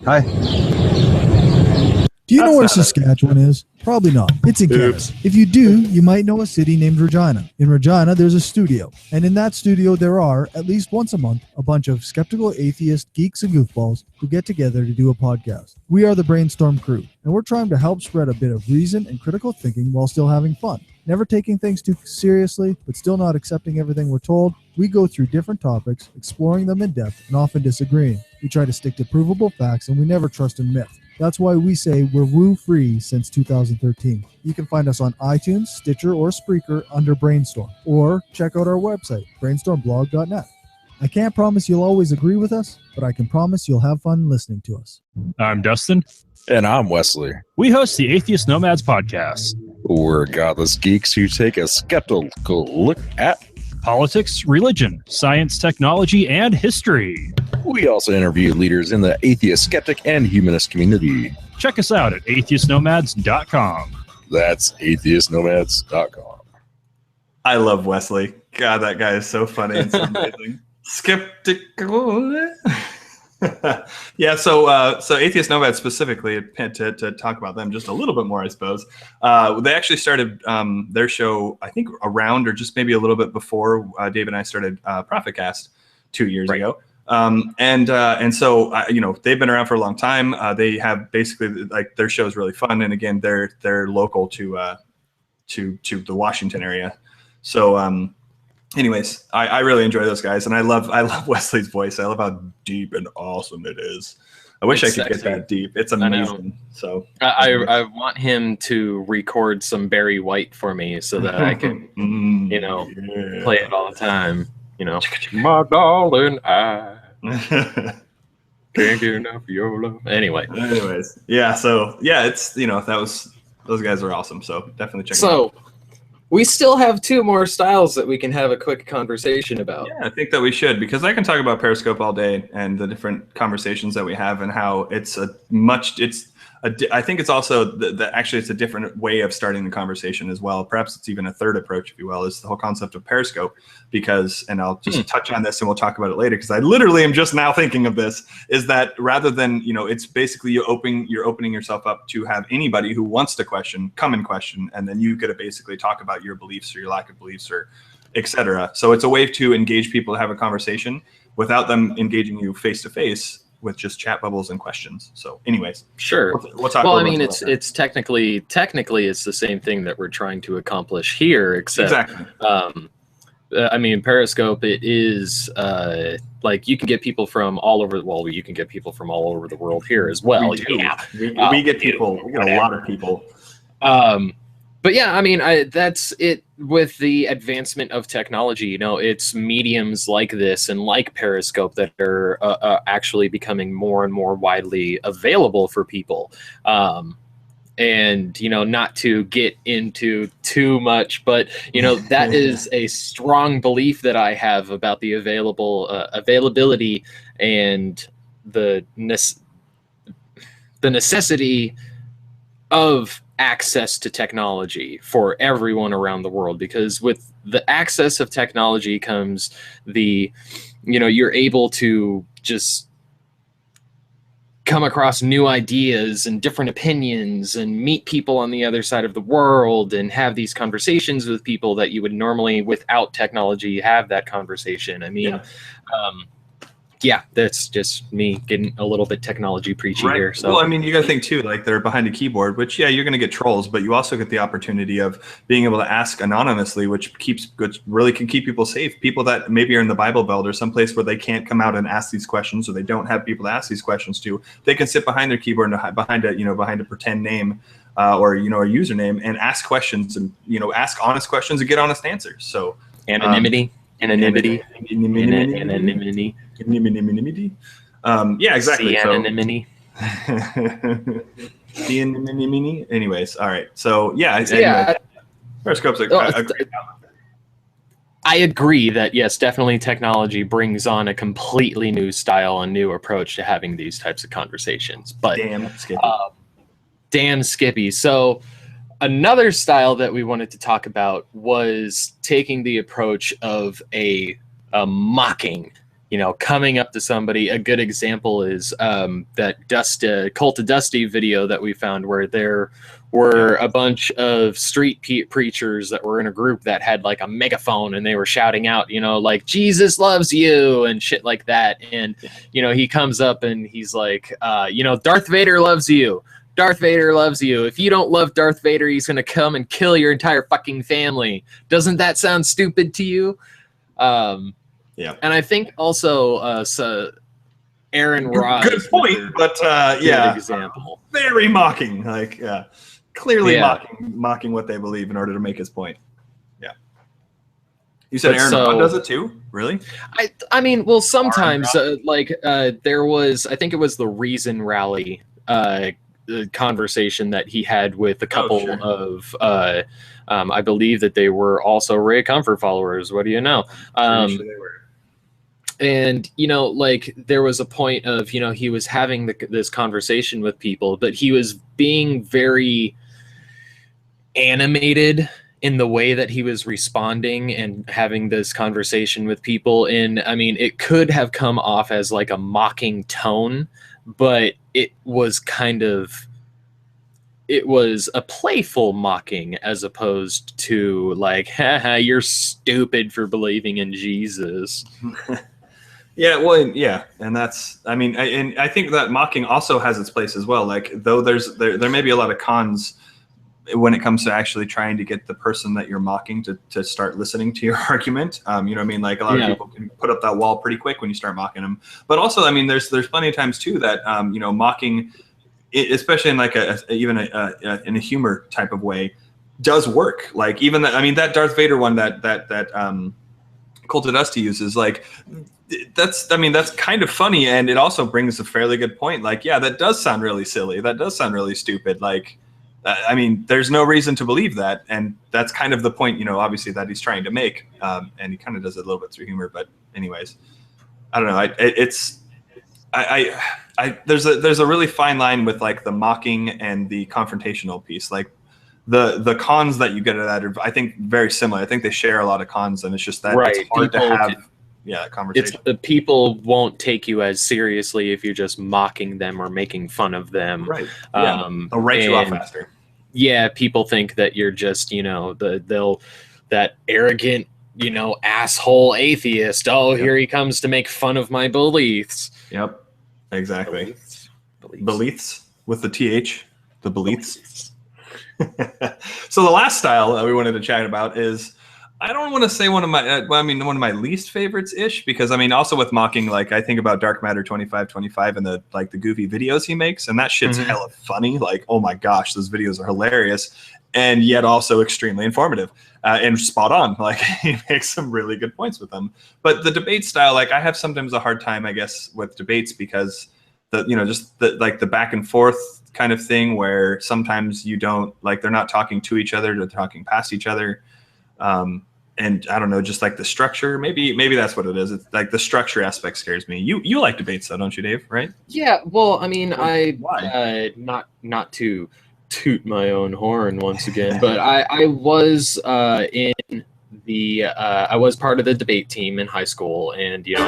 Hi. Do you know where Saskatchewan is? Probably not. It's in Canada. If you do, you might know a city named Regina. In Regina, there's a studio. And in that studio, there are, at least once a month, a bunch of skeptical atheist geeks and goofballs who get together to do a podcast. We are the Brainstorm crew, and we're trying to help spread a bit of reason and critical thinking while still having fun. Never taking things too seriously, but still not accepting everything we're told. We go through different topics, exploring them in depth, and often disagreeing. We try to stick to provable facts, and we never trust in myth. That's why we say we're woo-free since 2013. You can find us on iTunes, Stitcher, or Spreaker under Brainstorm, or check out our website, brainstormblog.net. I can't promise you'll always agree with us, but I can promise you'll have fun listening to us. I'm Dustin. And I'm Wesley. We host the Atheist Nomads podcast. We're godless geeks who take a skeptical look at politics, religion, science, technology, and history. We also interview leaders in the atheist, skeptic, and humanist community. Check us out at atheistnomads.com. That's atheistnomads.com. I love Wesley. God, that guy is so funny and so amazing. Skeptical. Yeah, so Atheist Nomads specifically, to talk about them just a little bit more, I suppose. They actually started their show, I think, around or just maybe a little bit before Dave and I started Prophetcast 2 years ago. And so they've been around for a long time. They have basically, like, their show is really fun, and again, they're local to the Washington area. So anyways, I really enjoy those guys, and I love Wesley's voice. I love how deep and awesome it is. I wish I could get that deep. It's amazing. So I want him to record some Barry White for me so that I can play it all the time. My darling, Can't get enough of your love. Anyways, yeah. So yeah, it's those guys are awesome. So definitely check them out. So we still have 2 more styles that we can have a quick conversation about. Yeah, I think that we should, because I can talk about Periscope all day and the different conversations that we have and how I think it's also actually it's a different way of starting the conversation as well. Perhaps it's even a third approach, if you will, is the whole concept of Periscope. Because, and I'll just touch on this and we'll talk about it later, because I literally am just now thinking of this, is that rather than, it's basically you're opening yourself up to have anybody who wants to come and question, and then you get to basically talk about your beliefs or your lack of beliefs or etc. So it's a way to engage people to have a conversation without them engaging you face to face, with just chat bubbles and questions. So anyways, sure. We'll talk well, I mean, it's technically it's the same thing that we're trying to accomplish here, except exactly. I mean, Periscope, it is like you can get people from all over. Well, you can get people from all over the world here as well. We get people. We get a lot of people. But yeah, I mean, that's it with the advancement of technology. It's mediums like this and like Periscope that are actually becoming more and more widely available for people. And, not to get into too much, but, that is a strong belief that I have about the availability and the necessity of access to technology for everyone around the world, because with the access of technology comes you're able to just come across new ideas and different opinions and meet people on the other side of the world and have these conversations with people that you would normally, without technology, have that conversation. I mean, yeah, that's just me getting a little bit technology preachy here. So, well, I mean, you got to think too, like they're behind a keyboard, which you're going to get trolls, but you also get the opportunity of being able to ask anonymously, which really can keep people safe. People that maybe are in the Bible Belt or someplace where they can't come out and ask these questions, or they don't have people to ask these questions to. They can sit behind their keyboard and behind a pretend name or a username and ask questions and ask honest questions and get honest answers. So anonymity. Yeah, exactly. Anonymity. Anyways, all right. So Periscope's a great. I agree that yes, definitely technology brings on a completely new style and new approach to having these types of conversations. But damn Skippy. So another style that we wanted to talk about was taking the approach of a mocking, coming up to somebody. A good example is that Cult of Dusty video that we found, where there were a bunch of street preachers that were in a group that had like a megaphone, and they were shouting out, like Jesus loves you and shit like that. And, he comes up and he's like, Darth Vader loves you. Darth Vader loves you. If you don't love Darth Vader, he's going to come and kill your entire fucking family. Doesn't that sound stupid to you? Yeah. And I think also Aaron Ross. Good point, but example. Very mocking, clearly mocking what they believe in order to make his point. Yeah. You said Aaron Ross does it too? Really? I mean, well, sometimes there was, I think it was the Reason Rally conversation that he had with a couple of I believe that they were also Ray Comfort followers. What do you know? Sure they were. And there was a point of he was having this conversation with people, but he was being very animated in the way that he was responding and having this conversation with people. And I mean, it could have come off as like a mocking tone, but it was a playful mocking, as opposed to like, haha, you're stupid for believing in Jesus. Yeah, well, yeah, and that's, I mean, and I think that mocking also has its place as well. Like, though there may be a lot of cons when it comes to actually trying to get the person that you're mocking to start listening to your argument. You know what I mean? Like, a lot of people can put up that wall pretty quick when you start mocking them. But also, I mean, there's plenty of times too that mocking, especially in like in a humor type of way, does work. Like, even that, I mean, that Darth Vader one that Cult of Dusty uses. Like, that's kind of funny, and it also brings a fairly good point. Like, yeah, that does sound really silly. That does sound really stupid. Like, I mean, there's no reason to believe that, and that's kind of the point, you know, obviously, that he's trying to make. And he kind of does it a little bit through humor. But anyways, I don't know. There's a really fine line with like the mocking and the confrontational piece. Like, the cons that you get at that are, I think, very similar. I think they share a lot of cons, and it's just that it's hard to have a conversation. People won't take you as seriously if you're just mocking them or making fun of them. Right. Yeah. They'll write you off faster. Yeah, people think that you're just, you know, that arrogant, you know, asshole atheist. Oh, Yep. Here he comes to make fun of my beliefs. Yep. Exactly. Beliefs with the TH. The beliefs. So the last style that we wanted to chat about is, I don't want to say one of my least favorites ish, because I mean, also with mocking, like I think about Dark Matter 2525 and the goofy videos he makes, and that shit's hella funny. Like, oh my gosh, those videos are hilarious, and yet also extremely informative and spot on. Like, he makes some really good points with them. But the debate style, like, I have sometimes a hard time, I guess, with debates, because the back and forth kind of thing, where sometimes you don't, like, they're not talking to each other, they're talking past each other. And I don't know, just like the structure, maybe that's what it is. It's like the structure aspect scares me. You like debates though, don't you, Dave? Right? Yeah. Well, I mean, Why? Not to toot my own horn once again, but I was I was part of the debate team in high school, and you know,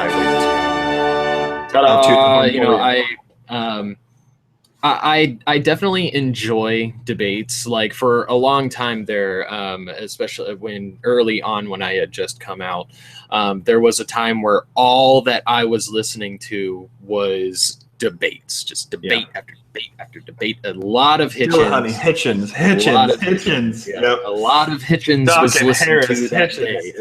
I definitely enjoy debates. Like, for a long time there, especially early on when I had just come out, there was a time where all that I was listening to was debates, just debate after debate after debate. A lot of Hitchens. Hitchens. Yep. A lot of Hitchens was listened to that day.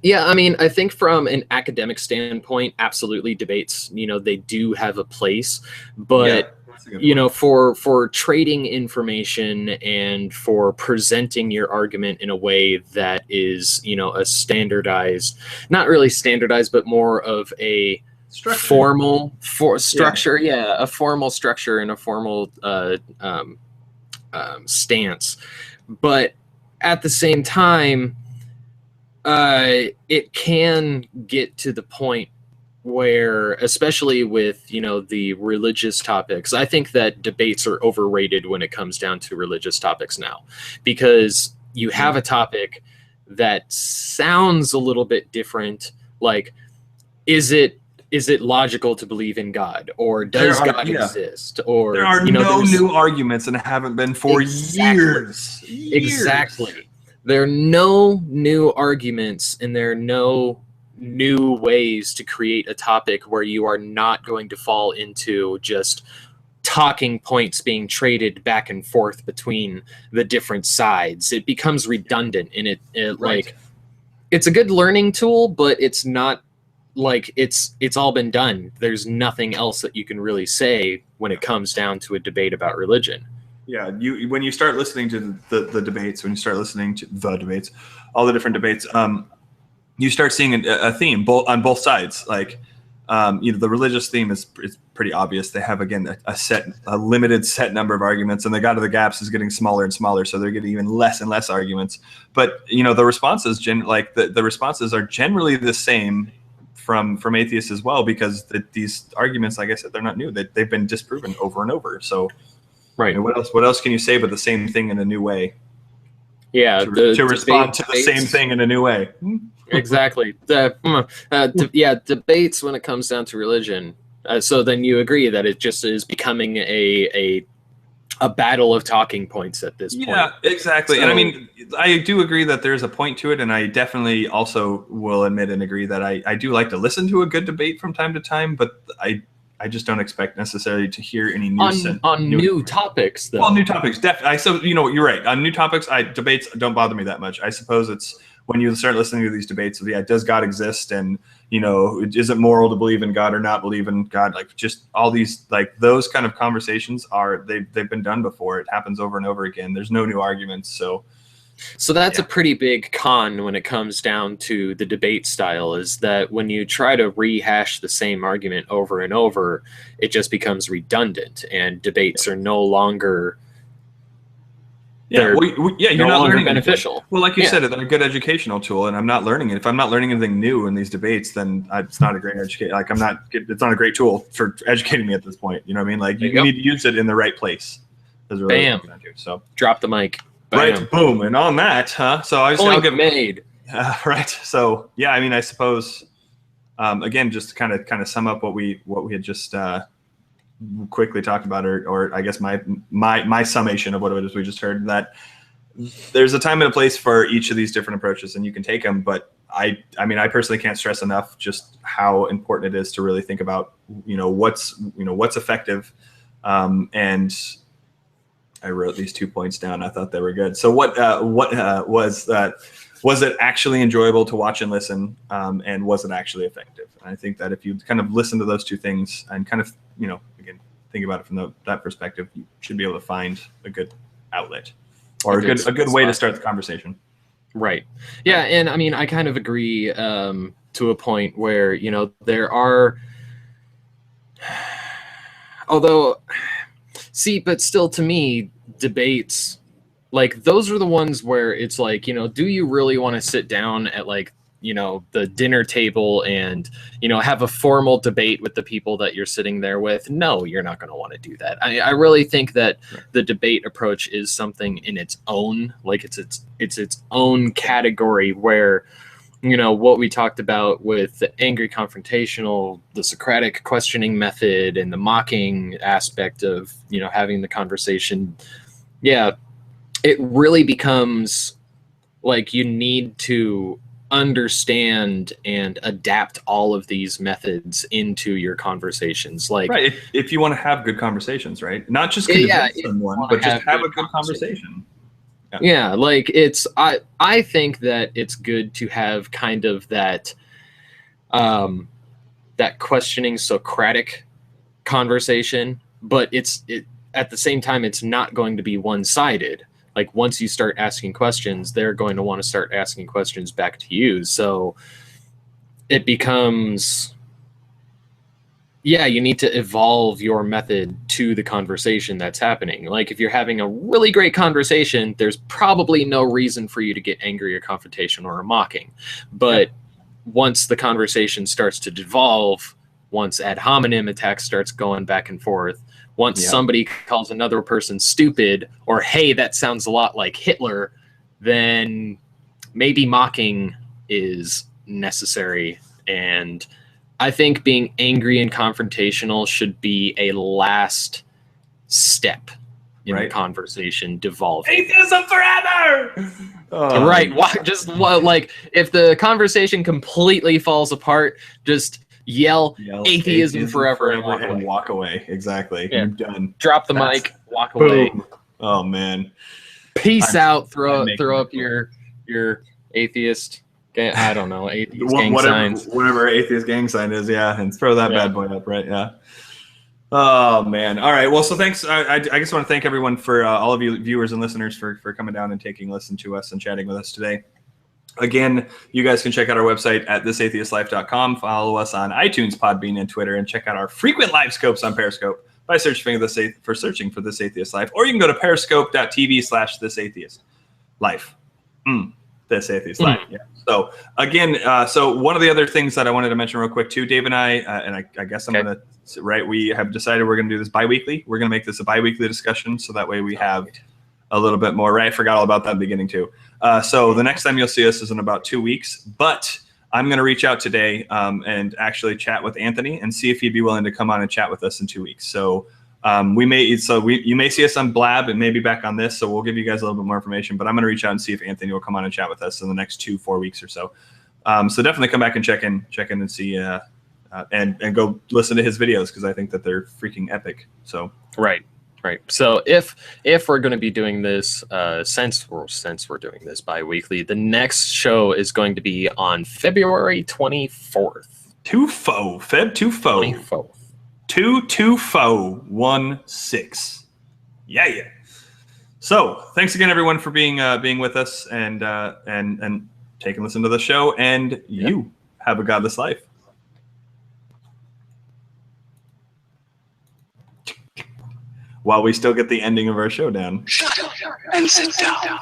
Yeah, I mean, I think from an academic standpoint, absolutely, debates, you know, they do have a place, but you know, for trading information and for presenting your argument in a way that is, you know, a standardized, not really standardized, but more of a formal structure, a formal structure and a formal stance, but at the same time, it can get to the point where, especially with, you know, the religious topics, I think that debates are overrated when it comes down to religious topics now, because you have a topic that sounds a little bit different. Like, is it logical to believe in God, or does God exist? Or there are no new arguments, and haven't been for years. Exactly. There are no new arguments, and there are no new ways to create a topic where you are not going to fall into just talking points being traded back and forth between the different sides. It becomes redundant, and like, it's a good learning tool, but it's not like it's all been done. There's nothing else that you can really say when it comes down to a debate about religion. Yeah, when you start listening to the debates, all the different debates, you start seeing a theme on both sides. Like, you know, the religious theme is pretty obvious. They have, again, a limited set number of arguments, and the God of the Gaps is getting smaller and smaller, so they're getting even less and less arguments. But, you know, the responses the responses are generally the same from atheists as well, because these arguments, like I said, they're not new. They've been disproven over and over. So. Right. And what else can you say but the same thing in a new way? Yeah, to respond to the same thing in a new way. Exactly. Debates when it comes down to religion. So then you agree that it just is becoming a battle of talking points at this point. Yeah, exactly. So, and I mean, I do agree that there's a point to it, and I definitely also will admit and agree that I do like to listen to a good debate from time to time, but I just don't expect necessarily to hear any new topics, though. Well, new topics, definitely. So, you know, you're right. On new topics, debates don't bother me that much. I suppose it's when you start listening to these debates of, does God exist? And, you know, is it moral to believe in God or not believe in God? Like, just all these, like, those kind of conversations they've been done before. It happens over and over again. There's no new arguments. So, So that's a pretty big con when it comes down to the debate style, is that when you try to rehash the same argument over and over, it just becomes redundant, and debates are no longer you're not longer learning beneficial. Well, like you said, they're a good educational tool, and I'm not learning it. If I'm not learning anything new in these debates, then it's not a great education. Like it's not a great tool for educating me at this point. You know what I mean? Like you need to use it in the right place. That's really Bam. what I'm do. So drop the mic. Bam. Right. Boom. And on that, So I'll give made. Right. So yeah, I mean, I suppose again, just to kind of sum up what we had just quickly talked about, or I guess my summation of what it is we just heard, that there's a time and a place for each of these different approaches, and you can take them. But I mean, I personally can't stress enough just how important it is to really think about, what's effective. And I wrote these 2 points down. I thought they were good. So what was that? Was it actually enjoyable to watch and listen? And was it actually effective? And I think that if you kind of listen to those two things and kind of, again, think about it from that perspective, you should be able to find a good outlet or a good way to start the conversation. Right. Yeah. And I mean, I kind of agree to a point where, there are, but still, to me, debates, like, those are the ones where it's like, do you really want to sit down at, like, the dinner table and, have a formal debate with the people that you're sitting there with? No, you're not going to want to do that. I really think that the debate approach is something in its own, like it's its own category, where, what we talked about with the angry confrontational, the Socratic questioning method, and the mocking aspect of, having the conversation. Yeah, it really becomes like you need to understand and adapt all of these methods into your conversations. Like, right, if you want to have good conversations, right? Not just convince someone, but just have a good conversation. Yeah, like I think that it's good to have kind of that that questioning Socratic conversation, but at the same time, it's not going to be one-sided. Like, once you start asking questions, they're going to want to start asking questions back to you. So it becomes, you need to evolve your method to the conversation that's happening. Like, if you're having a really great conversation, there's probably no reason for you to get angry or confrontational or mocking. But once the conversation starts to devolve, once ad hominem attack starts going back and forth, once somebody calls another person stupid, or, hey, that sounds a lot like Hitler, then maybe mocking is necessary. And I think being angry and confrontational should be a last step in the conversation devolving. Atheism forever! Right. Like, if the conversation completely falls apart, just yell atheism forever and walk away. Exactly. Yeah. You're done. Drop the mic, walk away. Oh, man. Peace out. Throw up your atheist. I don't know, atheist gang signs. Whatever atheist gang sign is, and throw that bad boy up, right? Yeah. Oh, man. All right. Well, so thanks. I just want to thank everyone for all of you viewers and listeners for coming down and taking a listen to us and chatting with us today. Again, you guys can check out our website at thisatheistlife.com. Follow us on iTunes, Podbean, and Twitter, and check out our frequent live scopes on Periscope by searching for This Atheist Life. Or you can go to periscope.tv/thisatheistlife. This Atheist Life. Yeah. So again, so one of the other things that I wanted to mention real quick too, Dave and I guess I'm going to, we have decided we're going to do this bi-weekly. We're going to make this a bi-weekly discussion, so that way we have a little bit more, right? I forgot all about that in the beginning too. So the next time you'll see us is in about 2 weeks, but I'm going to reach out today and actually chat with Anthony and see if he'd be willing to come on and chat with us in 2 weeks. So you may see us on Blab and maybe back on this. So we'll give you guys a little bit more information, but I'm going to reach out and see if Anthony will come on and chat with us in the next 2-4 weeks or so. So definitely come back and check in and see, and go listen to his videos, because I think that they're freaking epic. So Right. So if we're going to be doing this, since we're doing this bi-weekly, the next show is going to be on February 24th. Feb 24th. 22416. Yeah. So thanks again, everyone, for being with us and taking a listen to the show. And you have a godless life. While we still get the ending of our show down. Shut up and sit down.